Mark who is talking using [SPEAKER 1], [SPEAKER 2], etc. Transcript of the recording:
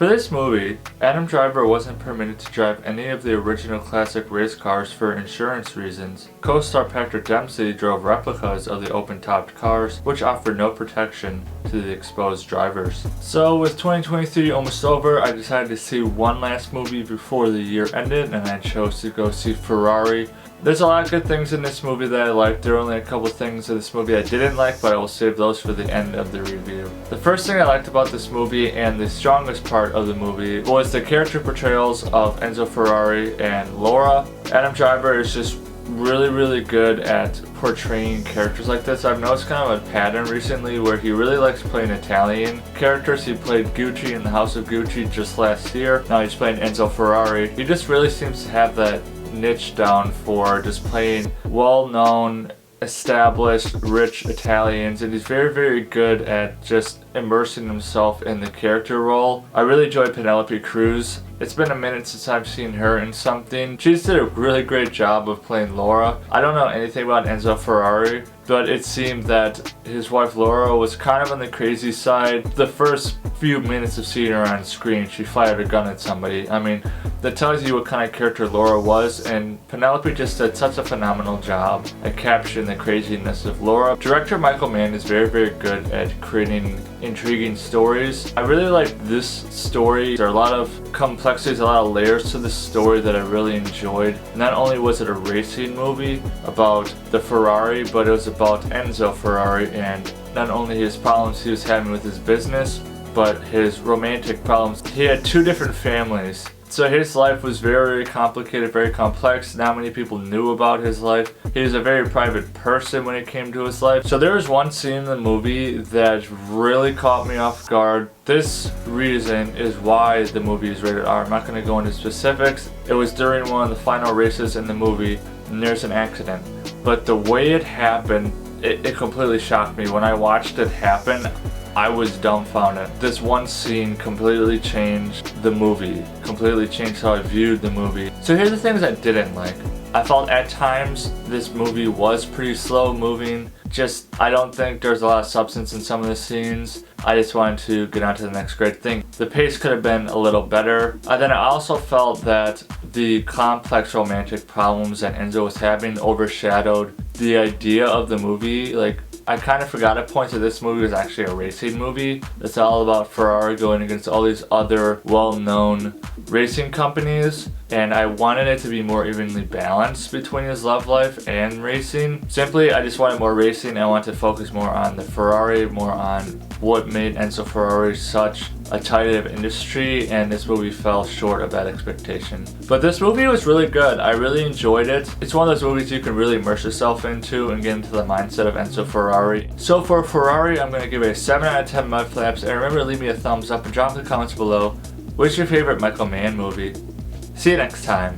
[SPEAKER 1] For this movie, Adam Driver wasn't permitted to drive any of the original classic race cars for insurance reasons. Co-star Patrick Dempsey drove replicas of the open-topped cars, which offered no protection to the exposed drivers. So with 2023 almost over, I decided to see one last movie before the year ended, and I chose to go see Ferrari. There's a lot of good things in this movie that I liked. There are only a couple things in this movie I didn't like, but I will save those for the end of the review. The first thing I liked about this movie, and the strongest part of the movie, was the character portrayals of Enzo Ferrari and Laura. Adam Driver is just really good at portraying characters like this. I've noticed kind of a pattern recently where he really likes playing Italian characters. He played Gucci in the House of Gucci just last year. Now he's playing Enzo Ferrari. He just really seems to have that niche down for just playing well-known, established, rich Italians, and he's very good at just immersing himself in the character role. I really enjoy Penelope Cruz. It's been a minute since I've seen her in something. She's did a really great job of playing Laura. I don't know anything about Enzo Ferrari, but it seemed that his wife Laura was kind of on the crazy side. The first few minutes of seeing her on screen, she fired a gun at somebody. I mean, that tells you what kind of character Laura was, and Penelope just did such a phenomenal job at capturing the craziness of Laura. Director Michael Mann is very good at creating intriguing stories. I really like this story. There are a lot of complexities, a lot of layers to this story that I really enjoyed. Not only was it a racing movie about the Ferrari, but it was about Enzo Ferrari and not only his problems he was having with his business, but his romantic problems. He had two different families. So his life was very complicated, very complex. Not many people knew about his life. He was a very private person when it came to his life. So there was one scene in the movie that really caught me off guard. This reason is why the movie is rated R. I'm not going to go into specifics. It was during one of the final races in the movie, and there's an accident. But the way it happened, it completely shocked me. When I watched it happen, I was dumbfounded. This one scene completely changed the movie, completely changed how I viewed the movie. So here's the things I didn't like. I felt at times this movie was pretty slow moving. I don't think there's a lot of substance in some of the scenes. I just wanted to get on to the next great thing. The pace could have been a little better. Then I also felt that the complex romantic problems that Enzo was having overshadowed the idea of the movie. I kind of forgot at points that this movie was actually a racing movie. It's all about Ferrari going against all these other well-known racing companies, and I wanted it to be more evenly balanced between his love life and racing. Simply, I just wanted more racing. I wanted to focus more on the Ferrari, more on what made Enzo Ferrari such a titan of industry, and this movie fell short of that expectation. But this movie was really good. I really enjoyed it. It's one of those movies you can really immerse yourself into and get into the mindset of Enzo Ferrari. So for Ferrari, I'm going to give it a 7 out of 10 Mudflaps, and remember to leave me a thumbs up and drop in the comments below, what's your favorite Michael Mann movie? See you next time.